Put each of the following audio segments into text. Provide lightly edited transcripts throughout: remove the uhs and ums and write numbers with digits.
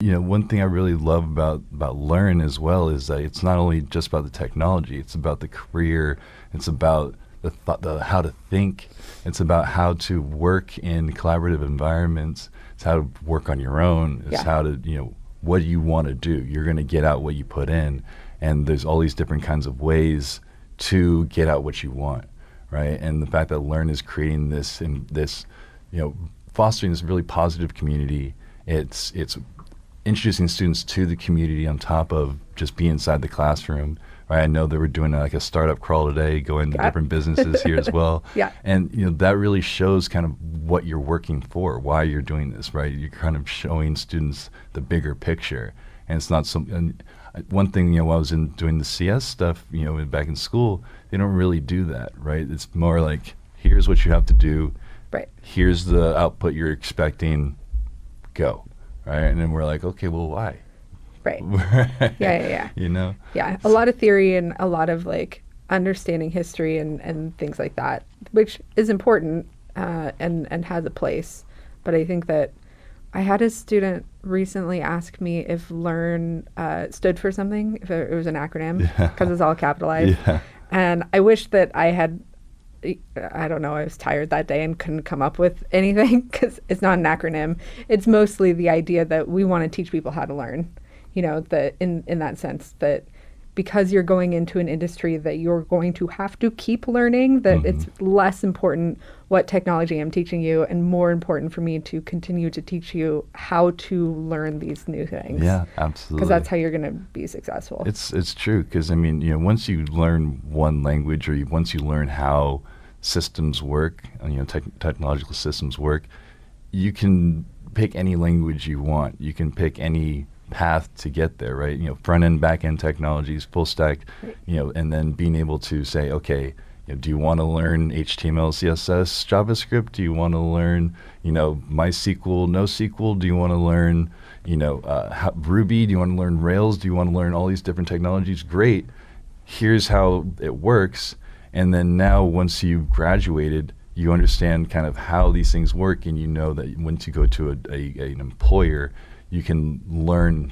One thing I really love about Learn as well is that it's not only just about the technology, it's about the career, it's about the how to think, it's about how to work in collaborative environments, it's how to work on your own, it's how to, what do you want to do? You're going to get out what you put in, and there's all these different kinds of ways to get out what you want, right? And the fact that Learn is creating this and this, fostering this really positive community, it's introducing students to the community on top of just being inside the classroom. Right? I know they were doing like a startup crawl today, going to different businesses here as well. And that really shows kind of what you're working for, why you're doing this, right? You're kind of showing students the bigger picture. And it's not some. And one thing, while I was doing the CS stuff, back in school, they don't really do that, right? It's more like, here's what you have to do. Right. Here's the output you're expecting. Go. Right, and then we're like, okay, well, why? Right. Yeah. Yeah, a lot of theory and a lot of like understanding history and things like that, which is important and has a place. But I think that I had a student recently ask me if Learn stood for something, if it was an acronym, because it's all capitalized. And I wish that I had. I don't know, I was tired that day and couldn't come up with anything because it's not an acronym. It's mostly the idea that we want to teach people how to learn, that in that sense that because you're going into an industry that you're going to have to keep learning, that it's less important what technology I'm teaching you and more important for me to continue to teach you how to learn these new things. Yeah, absolutely. Because that's how you're going to be successful. It's true because, once you learn one language or once you learn how systems work, technological systems work, you can pick any language you want. You can pick any path to get there, right? Front end, back end technologies, full stack, and then being able to say, okay, do you want to learn HTML, CSS, JavaScript? Do you want to learn, MySQL, NoSQL? Do you want to learn, Ruby? Do you want to learn Rails? Do you want to learn all these different technologies? Great. Here's how it works. And then now, once you've graduated, you understand kind of how these things work, and you know that once you go to an employer, you can learn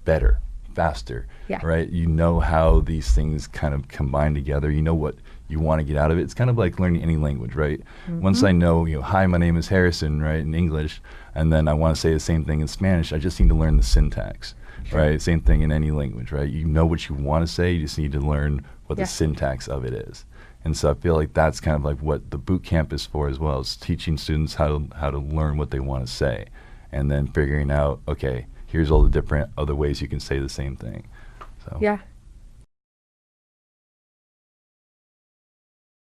better, faster, right? You know how these things kind of combine together. You know what you want to get out of it. It's kind of like learning any language, right? Once I know, hi, my name is Harrison, right, in English, and then I want to say the same thing in Spanish, I just need to learn the syntax, right? Same thing in any language, right? You know what you want to say, you just need to learn what the syntax of it is. And so I feel like that's kind of like what the boot camp is for as well, is teaching students how to learn what they want to say, and then figuring out, okay, here's all the different other ways you can say the same thing. So. Yeah,